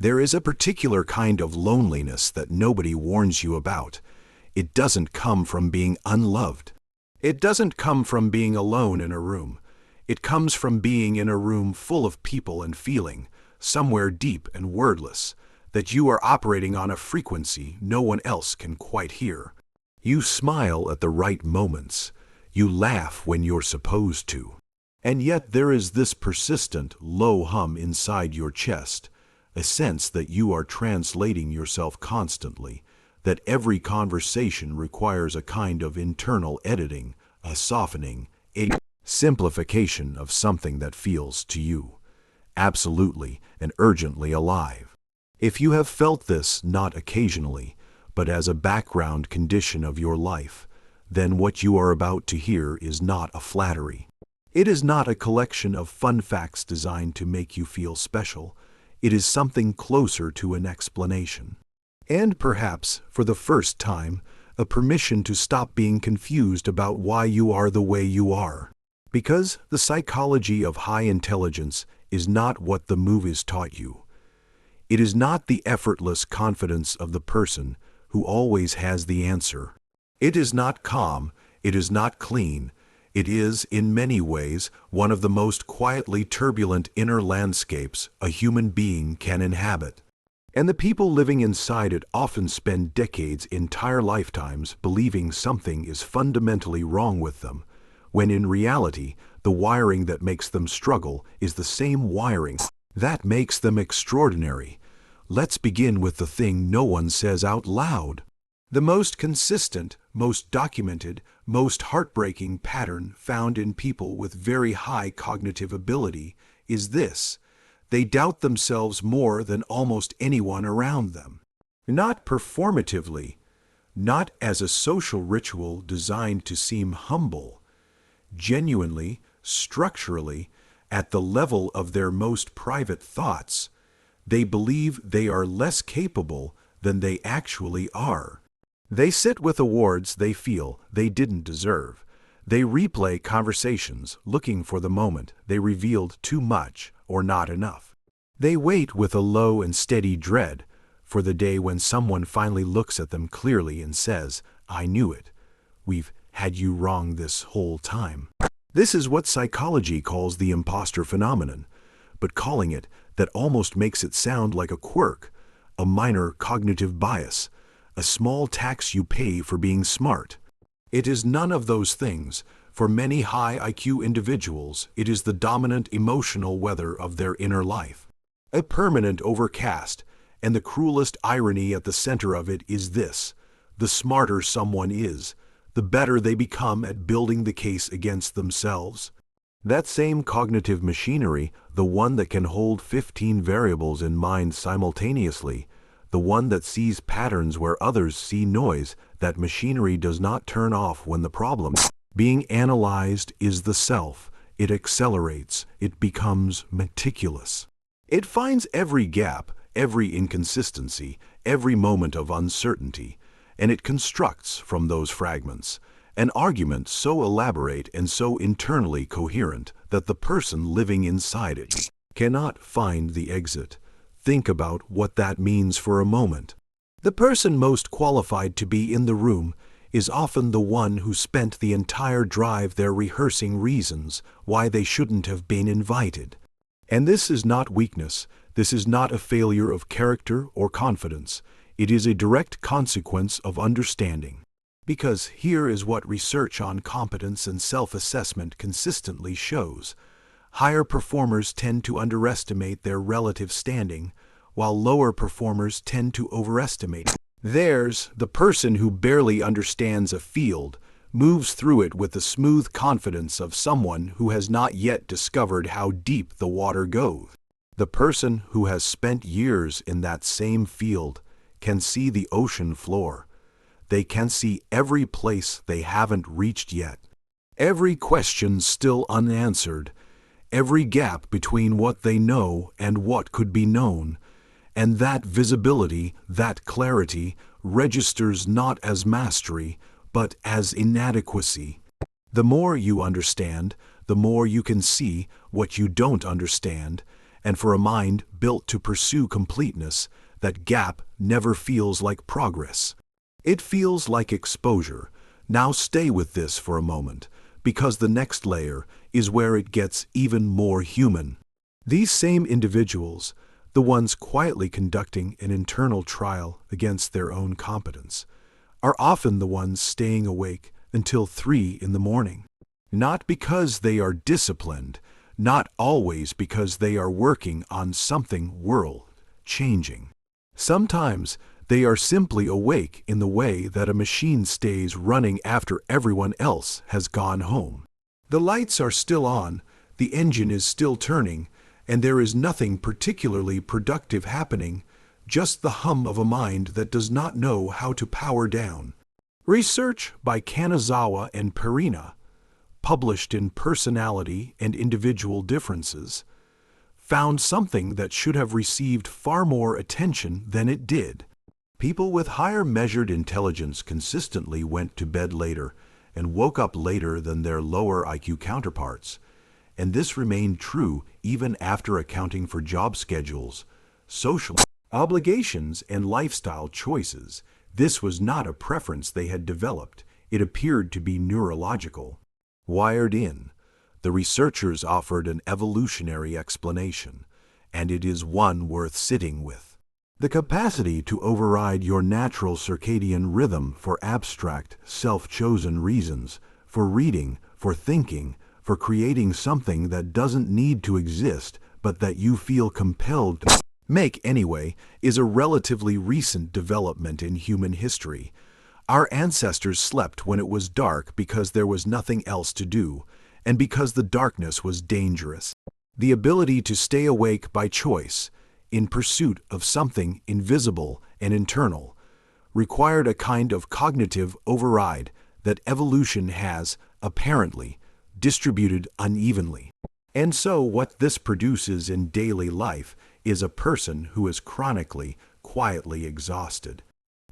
There is a particular kind of loneliness that nobody warns you about. It doesn't come from being unloved. It doesn't come from being alone in a room. It comes from being in a room full of people and feeling, somewhere deep and wordless, that you are operating on a frequency no one else can quite hear. You smile at the right moments. You laugh when you're supposed to. And yet there is this persistent, low hum inside your chest, a sense that you are translating yourself constantly, that every conversation requires a kind of internal editing, a softening, a simplification of something that feels to you absolutely and urgently alive. If you have felt this not occasionally, but as a background condition of your life, then what you are about to hear is not a flattery. It is not a collection of fun facts designed to make you feel special. It is something closer to an explanation. And perhaps, for the first time, a permission to stop being confused about why you are the way you are. Because the psychology of high intelligence is not what the movies taught you. It is not the effortless confidence of the person who always has the answer. It is not calm, it is not clean. It is, in many ways, one of the most quietly turbulent inner landscapes a human being can inhabit. And the people living inside it often spend decades, entire lifetimes, believing something is fundamentally wrong with them, when in reality, the wiring that makes them struggle is the same wiring that makes them extraordinary. Let's begin with the thing no one says out loud. The most consistent, most documented, most heartbreaking pattern found in people with very high cognitive ability is this: they doubt themselves more than almost anyone around them. Not performatively, not as a social ritual designed to seem humble, genuinely, structurally, at the level of their most private thoughts, they believe they are less capable than they actually are. They sit with awards they feel they didn't deserve. They replay conversations looking for the moment they revealed too much or not enough. They wait with a low and steady dread for the day when someone finally looks at them clearly and says, "I knew it. We've had you wrong this whole time." This is what psychology calls the impostor phenomenon, but calling it that almost makes it sound like a quirk, a minor cognitive bias, a small tax you pay for being smart. It is none of those things. For many high IQ individuals, it is the dominant emotional weather of their inner life. A permanent overcast, and the cruelest irony at the center of it is this: the smarter someone is, the better they become at building the case against themselves. That same cognitive machinery, the one that can hold 15 variables in mind simultaneously, the one that sees patterns where others see noise, that machinery does not turn off when the problem being analyzed is the self. It accelerates, it becomes meticulous. It finds every gap, every inconsistency, every moment of uncertainty, and it constructs from those fragments an argument so elaborate and so internally coherent that the person living inside it cannot find the exit. Think about what that means for a moment. The person most qualified to be in the room is often the one who spent the entire drive there rehearsing reasons why they shouldn't have been invited. And this is not weakness. This is not a failure of character or confidence. It is a direct consequence of understanding. Because here is what research on competence and self-assessment consistently shows. Higher performers tend to underestimate their relative standing, while lower performers tend to overestimate theirs. The person who barely understands a field moves through it with the smooth confidence of someone who has not yet discovered how deep the water goes. The person who has spent years in that same field can see the ocean floor. They can see every place they haven't reached yet, every question still unanswered, every gap between what they know and what could be known. And that visibility, that clarity, registers not as mastery, but as inadequacy. The more you understand, the more you can see what you don't understand, And for a mind built to pursue completeness, that gap never feels like progress. It feels like exposure. Now stay with this for a moment, because the next layer is where it gets even more human. These same individuals, the ones quietly conducting an internal trial against their own competence, are often the ones staying awake until 3 in the morning. Not because they are disciplined, not always because they are working on something world-changing. Sometimes they are simply awake in the way that a machine stays running after everyone else has gone home. The lights are still on, the engine is still turning, and there is nothing particularly productive happening, just the hum of a mind that does not know how to power down. Research by Kanazawa and Perina, published in Personality and Individual Differences, found something that should have received far more attention than it did. People with higher measured intelligence consistently went to bed later and woke up later than their lower IQ counterparts, and this remained true even after accounting for job schedules, social obligations, and lifestyle choices. This was not a preference they had developed. It appeared to be neurological. Wired in, the researchers offered an evolutionary explanation, and it is one worth sitting with. The capacity to override your natural circadian rhythm for abstract, self-chosen reasons, for reading, for thinking, for creating something that doesn't need to exist but that you feel compelled to make anyway, is a relatively recent development in human history. Our ancestors slept when it was dark because there was nothing else to do, and because the darkness was dangerous. The ability to stay awake by choice, in pursuit of something invisible and internal, required a kind of cognitive override that evolution has, apparently, distributed unevenly. And so what this produces in daily life is a person who is chronically, quietly exhausted.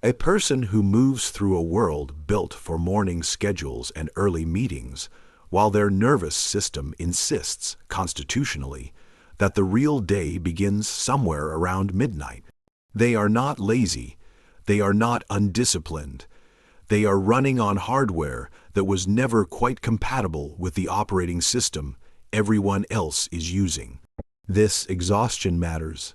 A person who moves through a world built for morning schedules and early meetings, while their nervous system insists, constitutionally, that the real day begins somewhere around midnight. They are not lazy. They are not undisciplined. They are running on hardware that was never quite compatible with the operating system everyone else is using. This exhaustion matters,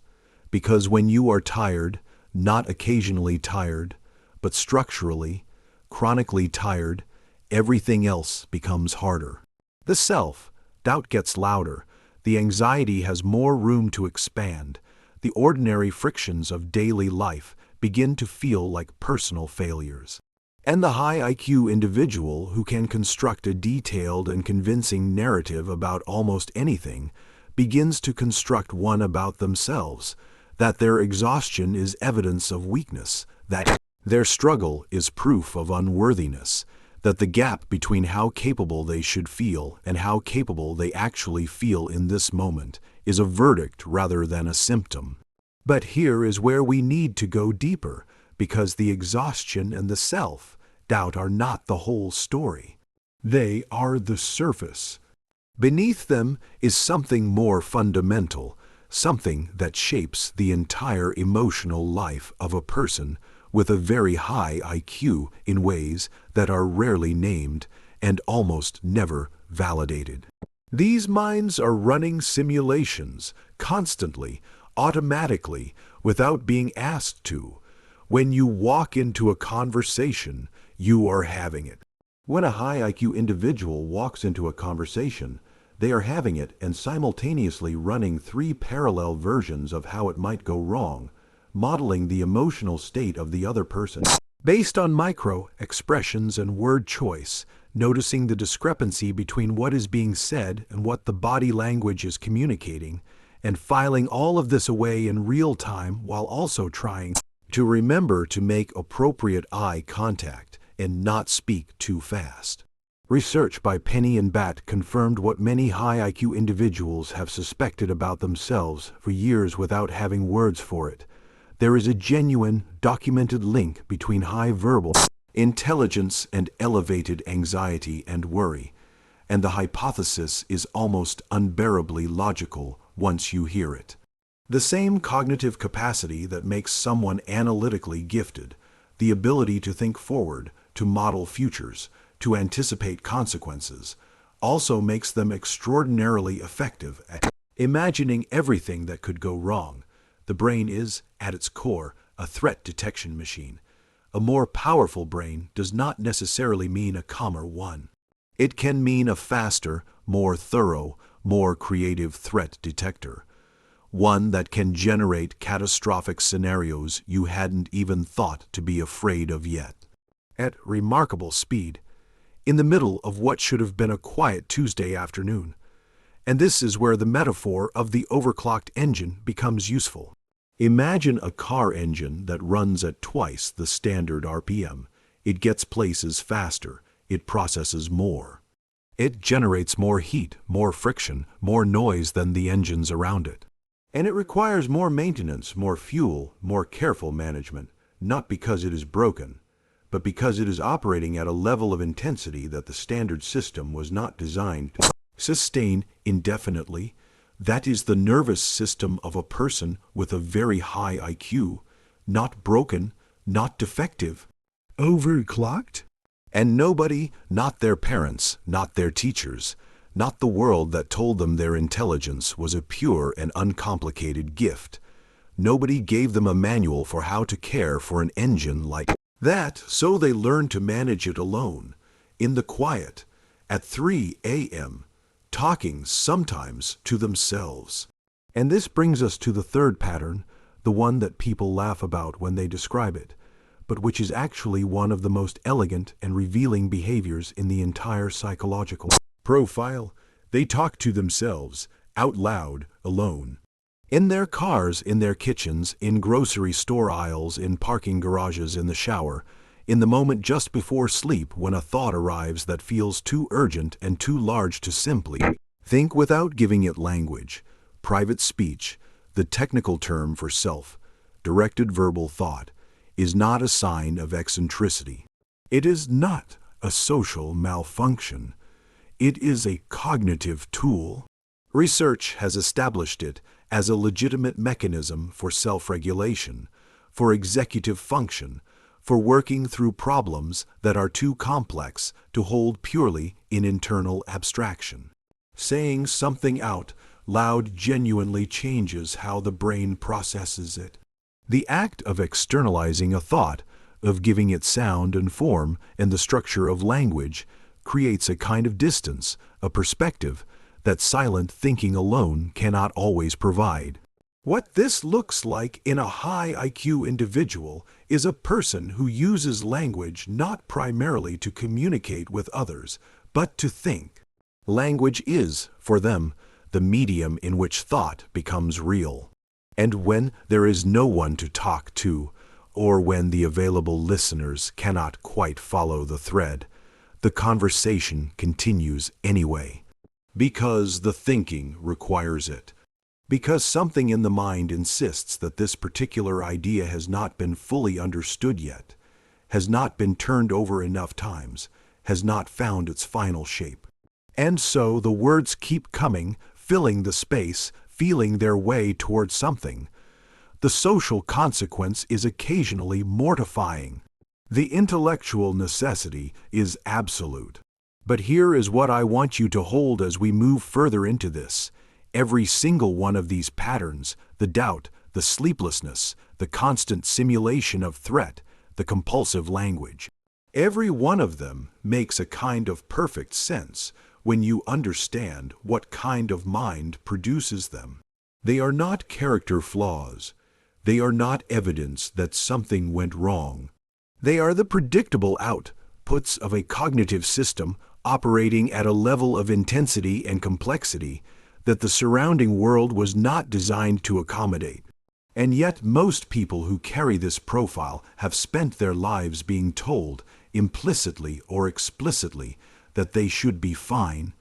because when you are tired, not occasionally tired, but structurally, chronically tired, everything else becomes harder. The self-doubt gets louder, the anxiety has more room to expand, the ordinary frictions of daily life begin to feel like personal failures. And the high IQ individual who can construct a detailed and convincing narrative about almost anything begins to construct one about themselves, that their exhaustion is evidence of weakness, that their struggle is proof of unworthiness, that the gap between how capable they should feel and how capable they actually feel in this moment is a verdict rather than a symptom. But here is where we need to go deeper, because the exhaustion and the self-doubt are not the whole story. They are the surface. Beneath them is something more fundamental, something that shapes the entire emotional life of a person with a very high IQ in ways that are rarely named and almost never validated. These minds are running simulations constantly, automatically, without being asked to. When you walk into a conversation, you are having it. When a high IQ individual walks into a conversation, they are having it and simultaneously running 3 parallel versions of how it might go wrong, modeling the emotional state of the other person. Based on micro-expressions and word choice, noticing the discrepancy between what is being said and what the body language is communicating, and filing all of this away in real time while also trying to remember to make appropriate eye contact and not speak too fast. Research by Penny and Batt confirmed what many high IQ individuals have suspected about themselves for years without having words for it. There is a genuine, documented link between high verbal intelligence and elevated anxiety and worry, and the hypothesis is almost unbearably logical once you hear it. The same cognitive capacity that makes someone analytically gifted, the ability to think forward, to model futures, to anticipate consequences, also makes them extraordinarily effective at imagining everything that could go wrong. The brain is, at its core, a threat detection machine. A more powerful brain does not necessarily mean a calmer one. It can mean a faster, more thorough, more creative threat detector. One that can generate catastrophic scenarios you hadn't even thought to be afraid of yet. At remarkable speed, in the middle of what should have been a quiet Tuesday afternoon. And this is where the metaphor of the overclocked engine becomes useful. Imagine a car engine that runs at twice the standard RPM. It gets places faster. It processes more. It generates more heat, more friction, more noise than the engines around it. And it requires more maintenance, more fuel, more careful management, not because it is broken, but because it is operating at a level of intensity that the standard system was not designed to sustain indefinitely. That is the nervous system of a person with a very high IQ, not broken, not defective. Overclocked? And nobody, not their parents, not their teachers, not the world that told them their intelligence was a pure and uncomplicated gift. Nobody gave them a manual for how to care for an engine like that, so they learned to manage it alone, in the quiet, at 3 a.m., talking sometimes to themselves. And this brings us to the third pattern, the one that people laugh about when they describe it, but which is actually one of the most elegant and revealing behaviors in the entire psychological profile. They talk to themselves, out loud, alone. In their cars, in their kitchens, in grocery store aisles, in parking garages, in the shower, in the moment just before sleep when a thought arrives that feels too urgent and too large to simply think without giving it language. Private speech, the technical term for self-directed verbal thought, is not a sign of eccentricity. It is not a social malfunction. It is a cognitive tool. Research has established it as a legitimate mechanism for self-regulation, for executive function, for working through problems that are too complex to hold purely in internal abstraction. Saying something out loud genuinely changes how the brain processes it. The act of externalizing a thought, of giving it sound and form and the structure of language, creates a kind of distance, a perspective, that silent thinking alone cannot always provide. What this looks like in a high IQ individual is a person who uses language not primarily to communicate with others, but to think. Language is, for them, the medium in which thought becomes real. And when there is no one to talk to, or when the available listeners cannot quite follow the thread, the conversation continues anyway. Because the thinking requires it. Because something in the mind insists that this particular idea has not been fully understood yet, has not been turned over enough times, has not found its final shape. And so the words keep coming, filling the space, feeling their way towards something. The social consequence is occasionally mortifying. The intellectual necessity is absolute. But here is what I want you to hold as we move further into this. Every single one of these patterns, the doubt, the sleeplessness, the constant simulation of threat, the compulsive language, every one of them makes a kind of perfect sense when you understand what kind of mind produces them. They are not character flaws. They are not evidence that something went wrong. They are the predictable outputs of a cognitive system operating at a level of intensity and complexity that the surrounding world was not designed to accommodate. And yet most people who carry this profile have spent their lives being told, implicitly or explicitly, that they should be fine,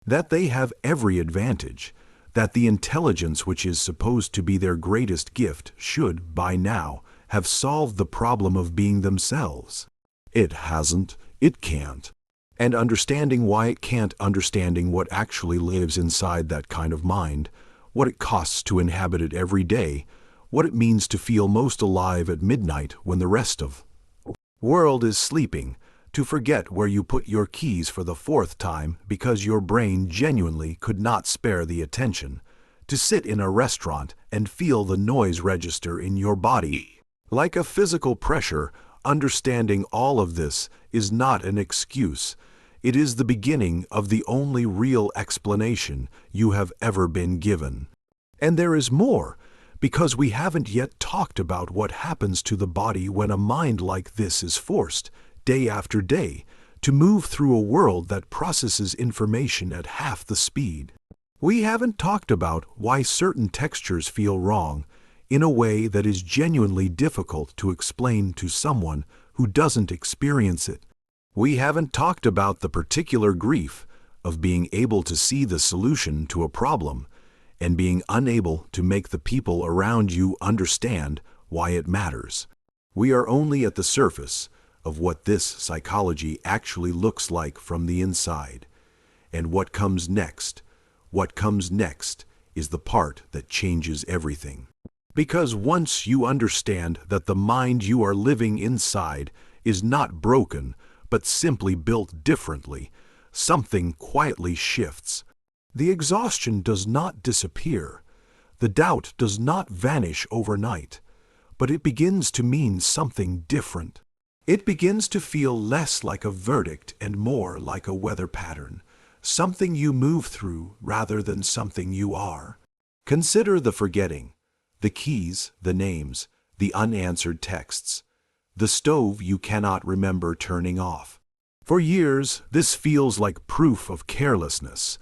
that they have every advantage, that the intelligence which is supposed to be their greatest gift should, by now, have solved the problem of being themselves. It hasn't, it can't. And understanding why it can't, understanding what actually lives inside that kind of mind, what it costs to inhabit it every day, what it means to feel most alive at midnight when the rest of the world is sleeping, to forget where you put your keys for the fourth time because your brain genuinely could not spare the attention, to sit in a restaurant and feel the noise register in your body like a physical pressure. Understanding all of this is not an excuse. It is the beginning of the only real explanation you have ever been given. And there is more, because we haven't yet talked about what happens to the body when a mind like this is forced, day after day, to move through a world that processes information at half the speed. We haven't talked about why certain textures feel wrong in a way that is genuinely difficult to explain to someone who doesn't experience it. We haven't talked about the particular grief of being able to see the solution to a problem and being unable to make the people around you understand why it matters. We are only at the surface of what this psychology actually looks like from the inside. And what comes next is the part that changes everything. Because once you understand that the mind you are living inside is not broken, but simply built differently, something quietly shifts. The exhaustion does not disappear. The doubt does not vanish overnight, but it begins to mean something different. It begins to feel less like a verdict and more like a weather pattern, something you move through rather than something you are. Consider the forgetting, the keys, the names, the unanswered texts, the stove you cannot remember turning off. For years, this feels like proof of carelessness,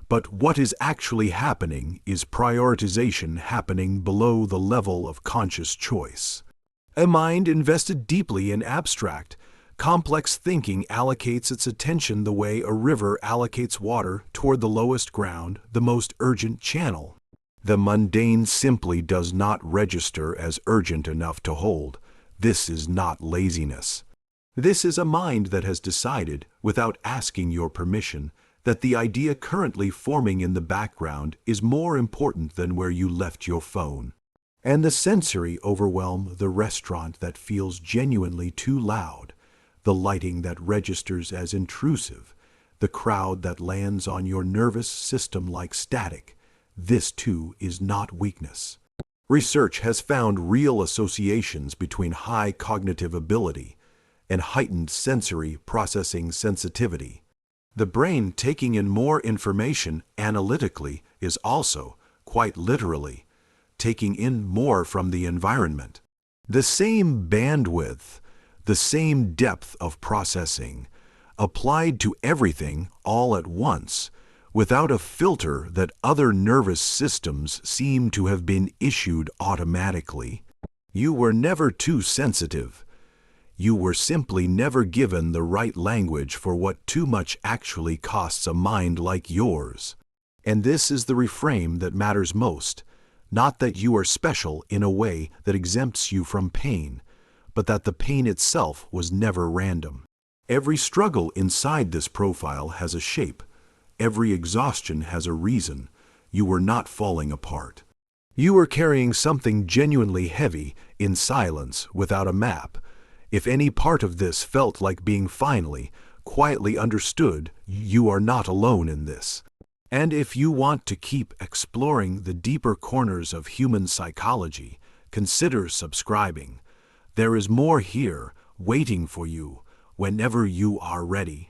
but what is actually happening is prioritization happening below the level of conscious choice. A mind invested deeply in abstract, complex thinking allocates its attention the way a river allocates water toward the lowest ground, the most urgent channel. The mundane simply does not register as urgent enough to hold. This is not laziness. This is a mind that has decided, without asking your permission, that the idea currently forming in the background is more important than where you left your phone. And the sensory overwhelm, the restaurant that feels genuinely too loud, the lighting that registers as intrusive, the crowd that lands on your nervous system like static. This too is not weakness. Research has found real associations between high cognitive ability and heightened sensory processing sensitivity. The brain taking in more information analytically is also, quite literally, taking in more from the environment. The same bandwidth, the same depth of processing, applied to everything all at once, without a filter that other nervous systems seem to have been issued automatically. You were never too sensitive. You were simply never given the right language for what too much actually costs a mind like yours. And this is the reframe that matters most, not that you are special in a way that exempts you from pain, but that the pain itself was never random. Every struggle inside this profile has a shape. Every exhaustion has a reason. You were not falling apart. You were carrying something genuinely heavy in silence without a map. If any part of this felt like being finally, quietly understood, you are not alone in this. And if you want to keep exploring the deeper corners of human psychology, consider subscribing. There is more here, waiting for you, whenever you are ready.